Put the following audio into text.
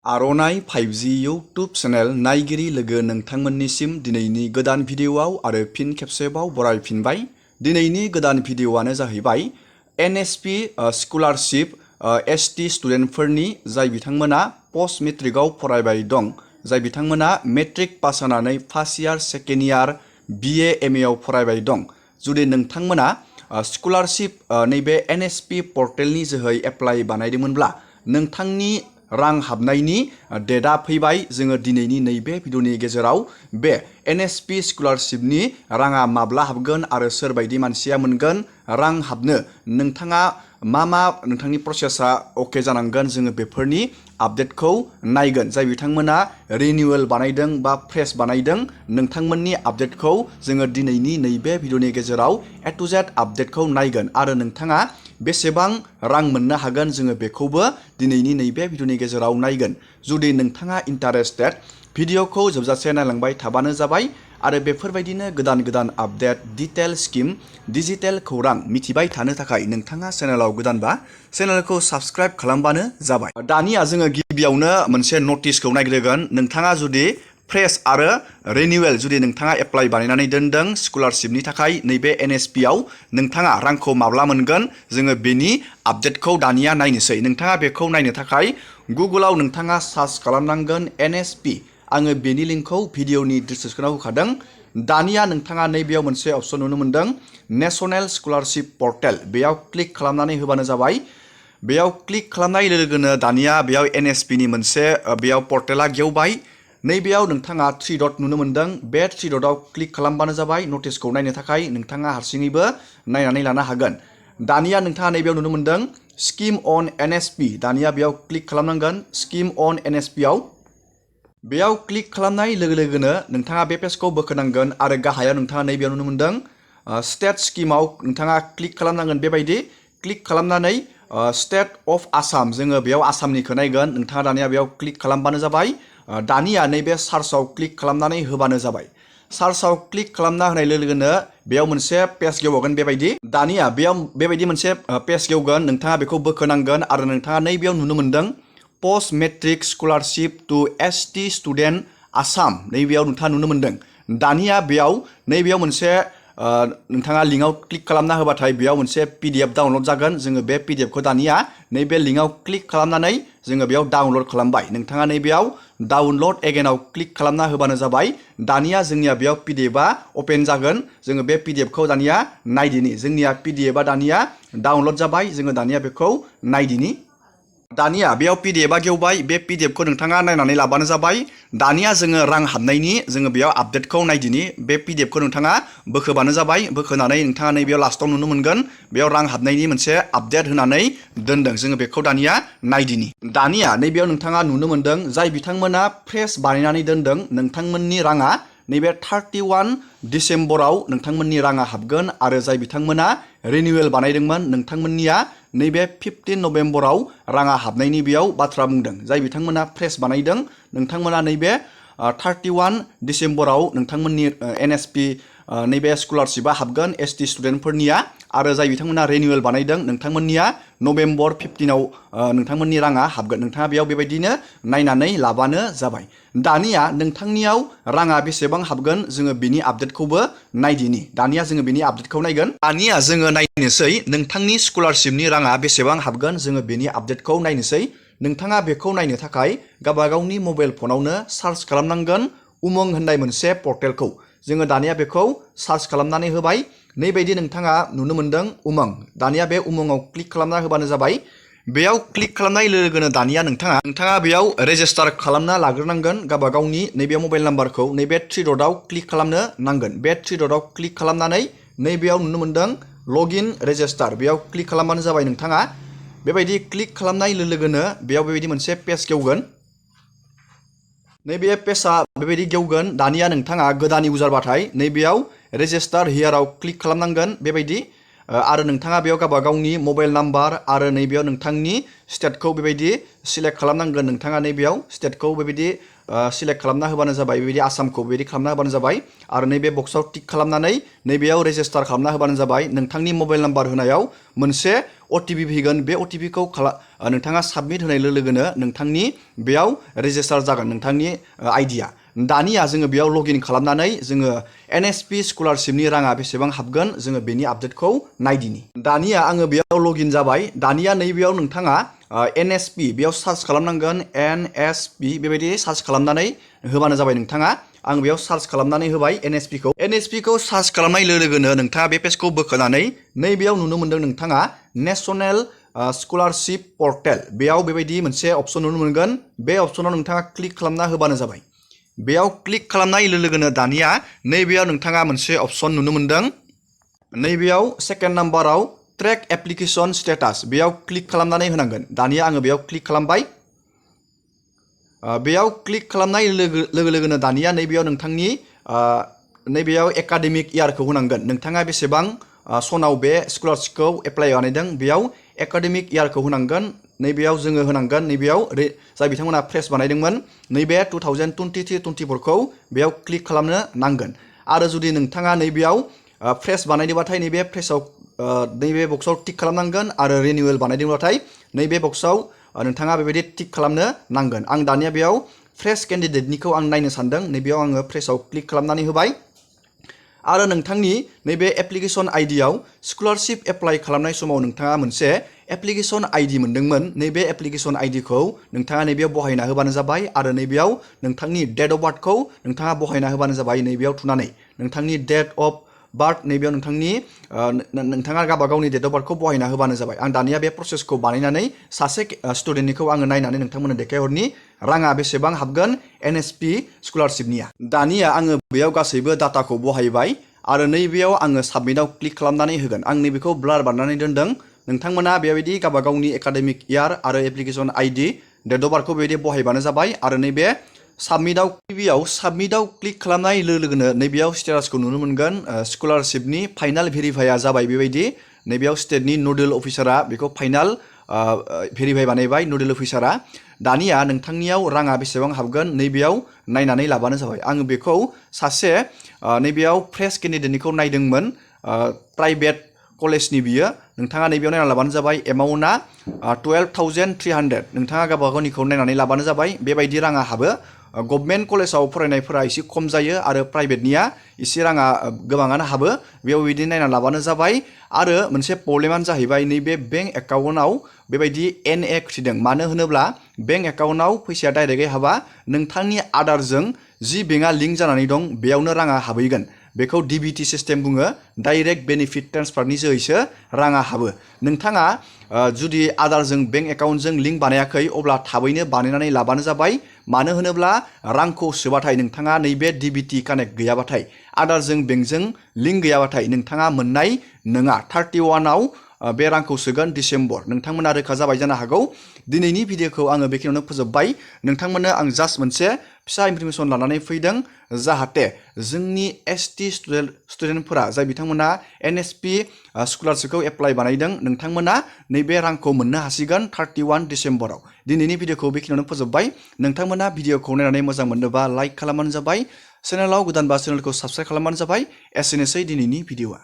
आर'नाइ 5G YouTube channel नायगिरि लोगो नोंथांमोननिसिम दिनैनि गोदान भिडिअ'आव आरो फिन खेबसेबाव बरायफिनबाय। दिनैनि गोदान भिडिअ'आनो जाहैबाय NSP स्कलारशिप ST स्टुडेन्टफोरनि जाय बिथांमोना पस्ट मेट्रिकआव फरायबाय दं, जाय बिथांमोना मेट्रिक पास जानानै first year second year BA MA आव फरायबाय दं। जुदि नोंथांमोना स्कलारशिप नैबे NSP पर्टेलनि जोहै एप्लाइ बानायदोंमोनब्ला नोंथांनि रां हाबनायनि डेटआ फैबाय। जोङो दिनैनि नैबे भिडिअनि गेजेराव बे NSP स्कलारशिपनि राङा माब्ला हाबगोन आरो सोरबायदि मानसिया मोनगोन, रां हाबनो नोंथाङा मा नोंथांनि प्रसेसा अके जानांगोन, जोङो बेफोरनि आपडेटखौ नायगोन। जाय बिथांमोना रिनिउवेल बानायदों बा फ्रेश बानायदों, नोंथांमोननि आपडेटखौ जोङो दिनैनि नैबे भिडिअनि गेजेराव A to Z आपडेटखौ नायगोन आरो नोंथाङा बेसेबां रां मोननो हागोन, जोङो बेखौबो दिनैनि नैबे भिडिअनि गेजेराव नायगोन। जुदि नोंथाङा इन्टारेस्टेड, भिडिअखौ जोबजासे नायलांबाय थाबानो जाबाय आरो बेफोरबायदिनो गोदान गोदान आपडेट, डिटेल स्किम, डिजिटेल खौरां मिथिबाय थानो थाखाय नोंथाङा चेनेलाव गोदानबा चेनेलखौ साबस्क्राइब खालामबानो जाबाय। दानिया जोङो गिबियावनो मोनसे नटिसखौ नायग्रोगोन। नोंथाङा जुदि फ्रेश आरो रिनिउवेल जुदि नोंथाङा एप्लाइ बानायनानै दोनदों स्कलारशिपनि थाखाय नैबे NSP आव, नोंथाङा रांखौ माब्ला मोनगोन, जोङो बेनि आपडेटखौ दानिया नायनोसै। नोंथाङा बेखौ नायनो थाखाय गुगोलाव नोंथाङा सार्च खालामनांगोन NSP। आङो बेनि लिंकखौ भिडिअनि डिसक्रिपसनाव होखादों। दानिया नोंथाङा नैबेयाव मोनसे अपसन नुनो मोन्दों, नेशनेल स्कलारशिप पर्टेल। बेयाव क्लिक खालामनानै होबानो जाबाय। बेयाव क्लिक खालामनाय लोगोनो दानिया बेयाव NSPनि मोनसे बेयाव पर्टेला गेवबाय। नैबेयाव नोंथाङा 3 डट नुनो मोन्दों। बे 3 डटआव क्लिक खालामबानो जाबाय। नटिसखौ नायनो थाखाय नोंथाङा हारसिङैबो नायनानै लानो हागोन। दानिया नोंथाङा नैबेयाव नुनो मोन्दों स्किम अन NSP। दानिया बेयाव क्लिक खालामनांगोन स्किम अन NSP आव। बेयाव क्लिक खालामनाय लोगो लोगोनो नोंथाङा बे पेजखौ बोखोनांगोन आरो गाहायाव नोंथाङा नैबेयाव नुनो मोन्दों स्टेट स्किमाव नोंथाङा क्लिक खालामनांगोन। बेबायदि क्लिक खालामनानै स्टेट अफ आसाम, जोङो बेयाव आसामनिखौ नायगोन। नोंथाङा दानिया बेयाव क्लिक खालामबानो जाबाय। दानिया नैबे सार्चआव क्लिक खालामनानै होबानो जाबाय। सार्चआव क्लिक खालामना होनाय लोगो लोगोनो बेयाव मोनसे पेज गेवगोन। बेबायदि दानिया बेयाव बेबायदि मोनसे पेज गेवगोन। नोंथाङा बेखौ बोखोनांगोन आरो नोंथाङा नैबेयाव नुनो मोन्दों post matric scholarship to ST student Assam. नैबेयाव नोंथाङा नुनो मोन्दों। दानिया बेयाव नैबेयाव मोनसे नोंथाङा लिंकआव क्लिक खालामना होबाथाय बेयाव मोनसे PDF डाउनलड जागोन। जोङो बे PDFखौ दानिया नैबे लिंकआव क्लिक खालामनानै जोङो बेयाव डाउनलड खालामबाय। नोंथाङा नैबेयाव डाउनलड एगेनआव क्लिक खालामना होबानो जाबाय। दानिया जोंनिया बेयाव PDFआ अपेन जागोन। जोङो बे PDFखौ दानिया नायदिनि। जोंनिया PDFआ दानिया डाउनलड जाबाय। जोङो दानिया बेखौ नायदिनि। दानिया बेयाव PDFआ गेवबाय। बे PDFखौ नोंथाङा नायनानै लाबानो जाबाय। दानिया जोङो रां हाबनायनि जोङो बेयाव आपडेटखौ नायदिनि। बे PDFखौ नोंथाङा बोखोबानो जाबाय। बोखोनानै नोंथाङा नैबेयाव लास्टआव नुनो मोनगोन बेयाव रां हाबनायनि मोनसे आपडेट होनानै दोनदों। जोङो बेखौ दानिया नायदिनि। दानिया नैबेयाव नोंथाङा नुनो मोन्दों जाय बिथांमोना फ्रेश बानायनानै दोनदों, नोंथांमोननि राङा नैबे 31 डिसेम्बराव नोंथांमोननि राङा हाबगोन आरो जाय बिथांमोना रिनिउवेल बानायदोंमोन, नोंथांमोननिया नैबे 15 नभेम्बराव राङा हाबनायनि बेयाव बाथ्रा बुंदों। जाय बिथांमोना फ्रेश बानायदों, नोंथांमोना नैबे 31 डिसेम्बराव नोंथांमोननि NSP नैबे स्कलारशिपआ हाबगोन ST स्टुडेन्टफोरनिया आरो जाय बिथांमोना रिनिउवेल बानायदों, नोंथांमोननिया नभेम्बर 15आव नोंथांमोननि राङा हाबगोन। नोंथाङा बेयाव बेबायदिनो नायनानै लाबानो जाबाय। दानिया नोंथांनियाव राङा बेसेबां हाबगोन, जोङो बेनि आपडेटखौबो नायदिनि। दानिया जोङो बेनि आपडेटखौ नायगोन। दानिया जोङो नायनोसै नोंथांनि स्कलारशिपनि राङा बेसेबां हाबगोन, जोङो बेनि आपडेटखौ नायनोसै। नोंथाङा बेखौ नायनो थाखाय गावबागावनि मबाइल फनावनो सार्च खालामनांगोन उमंग होननाय मोनसे पर्टेलखौ। जोङो दानिया बेखौ सार्च खालामनानै होबाय। नैबायदि नोंथाङा नुनो मोन्दों उमंग। दानिया बे उमंगआव क्लिक खालामना होबानो जाबाय। बेयाव क्लिक खालामनाय लोगो लोगोनो दानिया नोंथाङा बेयाव रेजिस्टार खालामना लाग्रोनांगोन गावबागावनि नैबे मबाइल नाम्बारखौ। नैबे 3 डटआव क्लिक खालामनो नांगोन। बे 3 डटआव क्लिक खालामनानै नैबेयाव नुनो मोन्दों लगइन रेजिस्टार। बेयाव क्लिक खालामबानो जाबाय। नोंथाङा बेबायदि क्लिक खालामनाय लोगो लोगोनो बेयाव बेबायदि मोनसे पेज गेवगोन। नैबे पेजआ बेबायदि गेवगोन। दानिया नोंथाङा गोदान इउजारबाथाय नैबेयाव रेजिस्टार हियाराव क्लिक खालामनांगोन बेबायदि आरो नोंथाङा बेयाव गावबागावनि मबाइल नाम्बार आरो नैबेयाव नोंथांनि स्टेटखौ बेबायदि सिलेक्ट खालामनांगोन। नोंथाङा नैबेयाव स्टेटखौ बेबायदि सिलेक्ट खालामना होबानो जाबाय। बेबायदि आसामखौ बेबायदि खालामना होबानो जाबाय आरो नैबे बक्सआव टिक खालामनानै नैबेयाव रेजिस्टार खालामना होबानो जाबाय। नोंथांनि मबाइल नाम्बार होनायाव मोनसे OTP फैगोन बे OTP खौ नोंथाङा साबमिट होनाय लोगोनो नोंथांनि बेयाव रेजिस्टार जागोन नोंथांनि आइडिया दानिया जोङो बेयाव लगइन खालामनानै जोङो NSP स्कलारशिपनि राङा बेसेबां हाबगोन जोङो बेनि आपडेटखौ नायदिनि दानिया आङो बेयाव लगइन जाबाय दानिया नैबेयाव नोंथाङा NSP बेयाव सार्च खालामनांगोन NSP बेबायदि सार्च खालामनानै होबानो जाबाय नोंथाङा आं बेयाव सार्च खालामनानै होबाय NSP खौ सार्च खालामनाय लोगोनो नोंथाङा बे पेजखौ बोखोनानै नैबेयाव नुनो मोनदों नोंथाङा नेशनेल स्कलारशिप पर्टेल बेयाव बेबायदि मोनसे अपसन नुनो मोनगोन बे अपसनाव नोंथाङा क्लिक खालामना होबानो जाबाय बेयाव क्लिक खालामनाय लोगोनो दानिया नैबेयाव नोंथाङा मोनसे अपसन नुनो मोनदों नैबेयाव सेकेन्ड नाम्बाराव ट्रेक एप्लिकेशन स्टेटास बेयाव क्लिक खालामनानै होनांगोन दानिया आङो बेयाव क्लिक खालामबाय बेयाव क्लिक खालामनाय लोगोनो दानिया नैबेयाव नोंथांनि नैबेयाव एकाडेमिक इयारखौ होनांगोन नोंथाङा बेसेबां सनाव बे स्कलारशिपखौ एप्लाइ बानायदों बेयाव एकाडेमिक इयारखौ होनांगोन नैबेयाव जोङो होनांगोन नैबेयाव जाय बिथांमोना फ्रेस बानायदोंमोन नैबे 2023-24 खौ बेयाव क्लिक खालामनो नांगोन आरो जुदि नोंथाङा नैबेयाव फ्रेस बानायदोंबाथाय नैबे फ्रेसआव नैबे बक्सआव टिक खालामनांगोन आरो रिनिउवेल बानायदोंबाथाय नैबे बक्सआव नोंथाङा बेबायदि टिक खालामनो नांगोन आं दानिया बेयाव फ्रेस केन्डिडेटनिखौ आं नायनो सानदों नैबेयाव आङो फ्रेसआव क्लिक खालामनानै होबाय आरो नोंथांनि नैबे एप्लिकेशन आइडियाव स्कलारशिप एप्लाइ खालामनाय समाव नोंथाङा मोनसे एप्लिकेशन आइडि मोनदोंमोन नैबे एप्लिकेशन आइडिखौ नोंथाङा नैबेयाव बहायना होबानो जाबाय आरो नैबेयाव नोंथांनि डेट अफ बार्थखौ नोंथाङा बहायना होबानो जाबाय नैबेयाव थुनानै नोंथांनि डेट अफ बार्थ नैबेयाव नोंथाङा गावबागावनि डेट अफ बार्थखौ बहायना होबानो जाबाय आं दानिया बे प्रसेसखौ बानायनानै सासे स्टुडेन्टनिखौ आङो नायनानै नोंथांमोननो देखायहरनि राङा बेसेबां हाबगोन NSP स्कलारशिपनिया दानिया आङो बेयाव गासैबो डाटाखौ बहायबाय आरो नैबेयाव आङो साबमिटआव क्लिक खालामनानै होगोन आं नैबेखौ ब्लार बानायनानै दोनदों नोंथांमोना बेबायदि गावबागावनि एकाडेमिक इयार आरो एप्लिकेशन आइडि डेट अफ बार्थखौ बेबायदि बहायबानो जाबाय आरो नैबे साबमिटआव क्लिक खालामनाय लोगोनो नैबेयाव स्टेटासखौ नुनो मोनगोन स्कलारशिपनि फाइनाल भेरिफाइआ जाबाय बेबायदि नैबेयाव स्टेटनि नडेल अफिसारा बेखौ फाइनाल भेरिफाइ बानायबाय नडेल अफिसारा दानिया नोंथांनियाव राङा बेसेबां हाबगोन नैबेयाव नायनानै लाबानो जाबाय आङो बेखौ सासे नैबेयाव फ्रेस केन्डिडेटनिखौ नायदोंमोन प्राइभेट कलेजनि बियो नोंथाङा नैबेयाव नायना लाबानो जाबाय एमाउन्टआ 12,300 नोंथाङा गावबागावनिखौ नायनानै लाबानो जाबाय बेबायदि राङा हाबो गभर्नमेन्ट कलेजाव फरायनायफोरा एसे खम जायो आरो प्राइभेटनिया एसे राङा गोबाङानो हाबो बेयाव बिदि नायना लाबानो जाबाय आरो मोनसे प्रब्लेमानो जाहैबाय नैबे बेंक एकाउन्टआव बेबायदि NA खुथिदों मानो होनोब्ला बेंक एकाउन्टआव फैसाया डाइरेक्टयै हाबा नोंथांनि आधारजों जि बेंकआ लिंक जानानै दं बेयावनो राङा हाबहैगोन बेखौ DBT सिस्टेम बुङो डाइरेक्ट बेनिफिट ट्रेन्सफारनि जोहैसो राङा हाबो नोंथाङा जुदि आधारजों बेंक एकाउन्टजों लिंक बानायाखै अब्ला थाबैनो बानायनानै लाबानो जाबाय मानो होनोब्ला रांखौ सोबाथाय नोंथाङा नैबे DBT कानेक्ट गैयाबाथाय आधारजों बेंकजों लिंक गैयाबाथाय नोंथाङा मोननाय नङा 31आव बे रांखौ सोगोन डिसेम्बर नोंथांमोना रोखा जाबाय जानो हागौ दिनैनि भिडिअखौ आङो बेखिनियावनो फोजोबबाय नोंथांमोननो आं जास्ट मोनसे फिसा इनफरमेसन लानानै फैदों जाहाथे जोंनि ST स्टुडेन्टफोरा जाय बिथांमोना NSP स्कलारशिपखौ एप्लाइ बानायदों नोंथांमोना नैबे रांखौ मोननो हासिगोन 31 डिसेम्बराव दिनैनि भिडिअखौ बेखिनियावनो फोजोबबाय नोंथांमोना भिडिअखौ नायनानै मोजां मोनोबा लाइक खालामबानो जाबाय चेनेलाव गोदानबा चेनेलखौ साबस्क्राइब खालामबानो जाबाय एसेनोसै दिनैनि भिडिअआ